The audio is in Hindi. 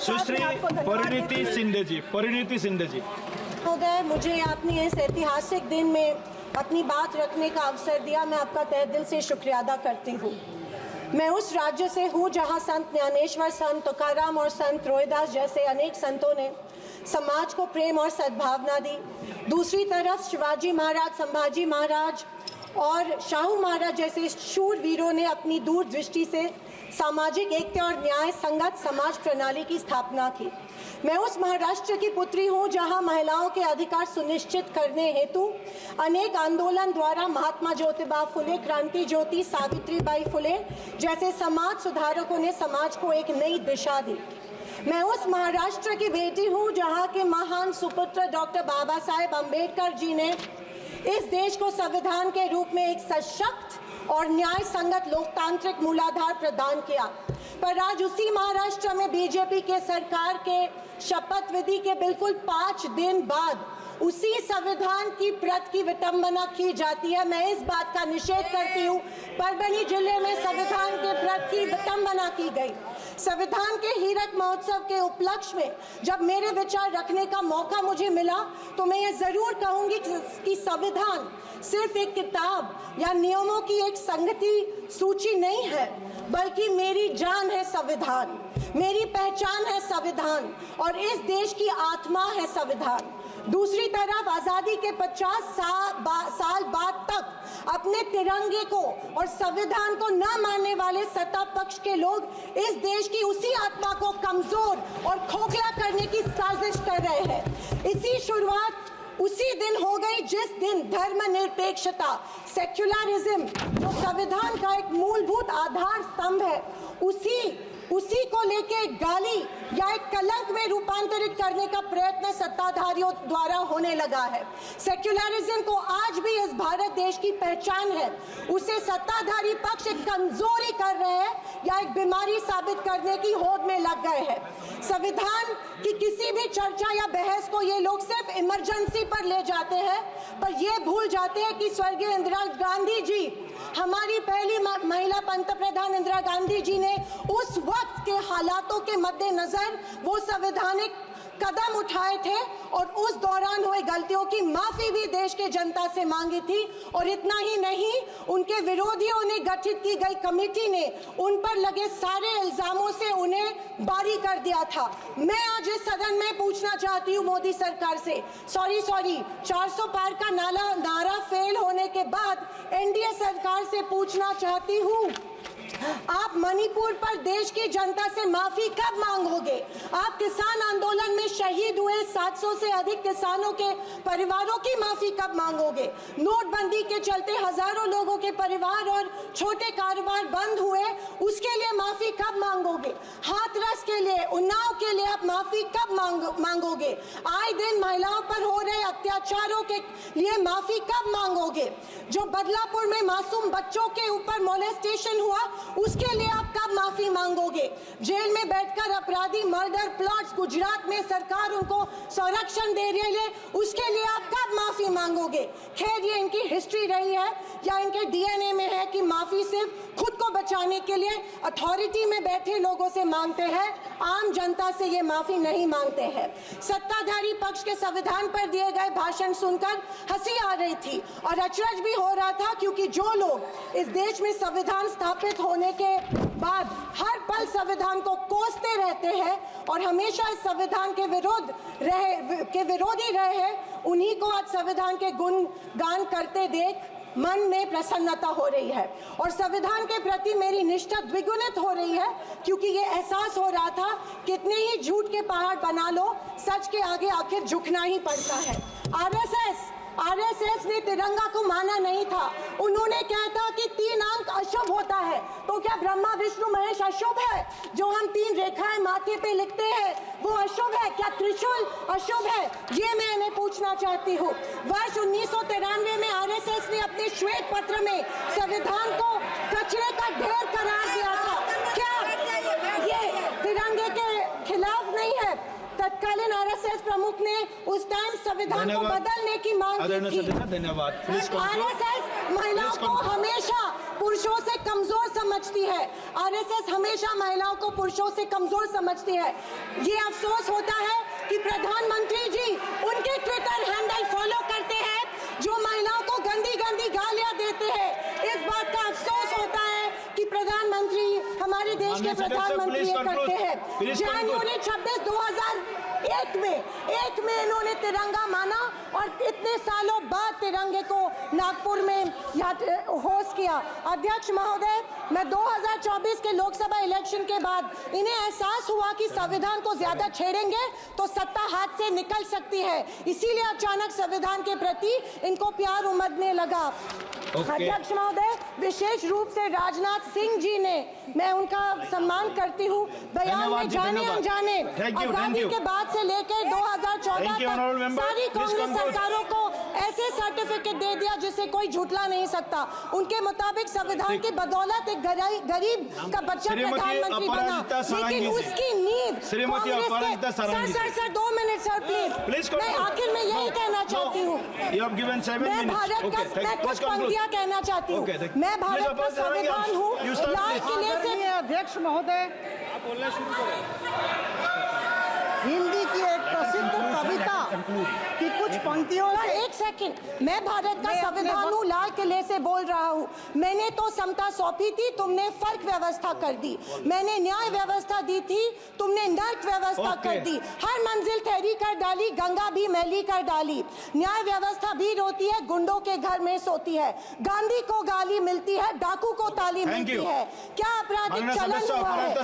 सुश्री परिणीति शिंदे जी हो गए। मुझे आपने इस ऐतिहासिक दिन में अपनी बात रखने का अवसर दिया, मैं आपका तहे दिल से शुक्रिया अदा करती हूँ। मैं उस राज्य से हूँ जहाँ संत ज्ञानेश्वर, संत तुकाराम और संत रोहिदास जैसे अनेक संतों ने समाज को प्रेम और सद्भावना दी। दूसरी तरफ शिवाजी महाराज, संभाजी महाराज और शाहू महाराज जैसे शूर वीरों ने अपनी दूरदृष्टि से सामाजिक एकता और न्याय संगत समाज प्रणाली की स्थापना की। मैं उस महाराष्ट्र की पुत्री हूँ जहाँ महिलाओं के अधिकार सुनिश्चित करने हेतु अनेक आंदोलन द्वारा महात्मा ज्योतिबा फुले, क्रांति ज्योति सावित्रीबाई फुले जैसे समाज सुधारकों ने समाज को एक नई दिशा दी। मैं उस महाराष्ट्र की बेटी हूँ जहाँ के महान सुपुत्र डॉक्टर बाबा साहेब अम्बेडकर जी ने इस देश को संविधान के रूप में एक सशक्त और न्याय संगत लोकतांत्रिक मूलाधार प्रदान किया। पर आज उसी महाराष्ट्र में बीजेपी के सरकार के शपथ विधि के बिल्कुल 5 दिन बाद उसी संविधान की प्रत की विटंबना की जाती है। मैं इस बात का निषेध करती हूँ। परभणी जिले में संविधान के प्रत की विटंबना की गई। संविधान के हीरक महोत्सव के उपलक्ष्य में जब मेरे विचार रखने का मौका मुझे मिला तो मैं ये जरूर कहूंगी कि संविधान सिर्फ एक किताब या नियमों की एक संगति सूची नहीं है, बल्कि मेरी जान है संविधान, मेरी पहचान है संविधान और इस देश की आत्मा है संविधान। दूसरी तरफ आज़ादी के 50 साल बाद तक अपने तिरंगे को और संविधान को न मानने वाले सत्ता पक्ष के लोग इस देश की उसी आत्मा को कमजोर और खोखला करने की साजिश कर रहे हैं। इसी शुरुआत उसी दिन हो गई जिस दिन धर्मनिरपेक्षता, सेक्युलरिज्म जो संविधान का एक मूलभूत आधार स्तंभ है, उसी को लेके एक गाली या एक कलंक में रूपांतरित करने का प्रयत्न सत्ताधारियों द्वारा होने लगा है। सेक्युलरिज्म को आज भी इस भारत देश की पहचान है, उसे सत्ताधारी पक्ष एक कमजोरी कर रहे हैं या एक बीमारी साबित करने की होड़ में लग गए हैं। संविधान की किसी भी चर्चा या बहस को ये लोग सिर्फ इमरजेंसी पर ले जाते हैं, पर ये भूल जाते हैं कि स्वर्गीय इंदिरा गांधी जी, हमारी पहली महिला पंतप्रधान इंदिरा गांधी जी ने उस वक्त के हालातों के मद्देनजर वो संवैधानिक कदम उठाए थे और उस दौरान हुए गलतियों की माफी भी देश के जनता से मांगी थी। और इतना ही नहीं, उनके विरोधियों ने गठित की गई कमेटी ने उन पर लगे सारे इल्जामों से उन्हें बारी कर दिया था। मैं आज इस सदन में पूछना चाहती हूँ मोदी सरकार से, सॉरी 400 पार का नारा फेल होने के बाद एनडीए सरकार से पूछना चाहती हूँ, आप मणिपुर पर देश की जनता से माफी कब मांगोगे? आप किसान आंदोलन में शहीद हुए 700 से अधिक किसानों के परिवारों की माफी कब मांगोगे? नोटबंदी के चलते हजारों लोगों के परिवार और छोटे कारोबार बंद हुए, उसके लिए माफी कब मांगोगे? हाथरस के लिए, उन्नाव के लिए आप माफी कब मांगोगे? आए दिन महिलाओं पर हो रहे अत्याचारों के लिए माफी कब मांगोगे? जो बदलापुर में मासूम बच्चों के ऊपर मोलेस्टेशन हुआ, उसके लिए आप कब माफी मांगोगे? जेल में बैठकर अपराधी मर्डर प्लॉट्स गुजरात में सरकार उनको संरक्षण दे रही है, उसके लिए आप कब माफी मांगोगे? खैर, ये इनकी हिस्ट्री रही है या इनके डीएनए में है कि माफी सिर्फ खुद को बचाने के लिए अथॉरिटी में बैठे लोगों से मांगते हैं, आम जनता से ये माफी नहीं मांगते हैं। सत्ताधारी पक्ष के संविधान पर दिए गए भाषण सुनकर हंसी आ रही थी और अचरज भी हो रहा था, क्योंकि जो लोग इस देश में संविधान स्थापित होने के बाद हर पल संविधान को कोसते रहते हैं और हमेशा इस संविधान के विरोधी रहे हैं, उन्हीं को आज संविधान के गुणगान करते देख मन में प्रसन्नता हो रही है और संविधान के प्रति मेरी निष्ठा द्विगुणित हो रही है, क्योंकि ये एहसास हो रहा था कितने ही झूठ के पहाड़ बना लो, सच के आगे आखिर झुकना ही पड़ता है। आरएसएस ने तिरंगा को माना नहीं था। उन्होंने कहा था कि 3 अंक अशुभ होता है, तो क्या ब्रह्मा विष्णु महेश अशुभ है? जो हम 3 रेखाएं माथे पे लिखते हैं वो अशुभ है? क्या त्रिशूल अशुभ है? ये मैं इन्हें पूछना चाहती हूँ। वर्ष 1993 में आरएसएस ने अपने श्वेत पत्र में संविधान को कचरे का ढेर करार दिया था। क्या ये तिरंगे के खिलाफ नहीं है? तत्कालीन आरएसएस प्रमुख ने उस टाइम संविधान को बदलने की मांग की थी। धन्यवाद। आरएसएस महिलाओं को हमेशा पुरुषों से कमजोर समझती है। आरएसएस हमेशा महिलाओं को पुरुषों से कमजोर समझती है। ये अफसोस होता है कि प्रधानमंत्री जी उनके ट्विटर हैंडल फॉलो करते हैं जो महिलाओं को गंदी गंदी गालियां देते हैं। इस बात का अफसोस होता है कि प्रधानमंत्री हमारे देश के प्रधानमंत्री ये करते हैं। जनवरी 26, 2001 में इन्होंने तिरंगा माना और इतने सालों बाद तिरंगे को नागपुर में होस्ट किया। अध्यक्ष महोदय, मैं 2024 के लोकसभा इलेक्शन के बाद इन्हें एहसास हुआ कि संविधान को ज्यादा छेड़ेंगे तो सत्ता हाथ से निकल सकती है, इसीलिए अचानक संविधान के प्रति इनको प्यार उमड़ने लगा। अध्यक्ष महोदय, विशेष रूप से राजनाथ सिंह जी ने, मैं उनका सम्मान करती हूँ, बयान में जाने अनजाने आजादी के बाद से लेकर 2014 तक सारी कांग्रेस सरकारों को ऐसे सर्टिफिकेट दे दिया जिसे कोई झूठला नहीं सकता। उनके मुताबिक संविधान की बदौलत एक गरीब का बच्चा प्रधानमंत्री बना, लेकिन उसकी नींव सर 2 मिनट सर प्लीज। मैं आखिर में यही कहना चाहती हूँ, मैं भारत का, मैं कुछ पंक्तियां कहना चाहती हूँ। मैं भारत का संविधान हूँ, लाल किले से। अध्यक्ष महोदय, हिंदी की एक प्रसिद्ध कविता की कुछ पंक्तियों से। एक सेकंड, मैं भारत का संविधान हूँ, लाल किले से बोल रहा हूँ। मैंने तो समता सौंपी थी, तुमने फर्क व्यवस्था कर दी। मैंने न्याय व्यवस्था दी थी, तुमने नर्क व्यवस्था कर दी। हर मंजिल ठहरी कर डाली, गंगा भी मैली कर डाली। न्याय व्यवस्था भी रोती है, गुंडों के घर में सोती है। गांधी को गाली मिलती है, डाकू को ताली मिलती है। क्या आपराधिक चलन हुआ है?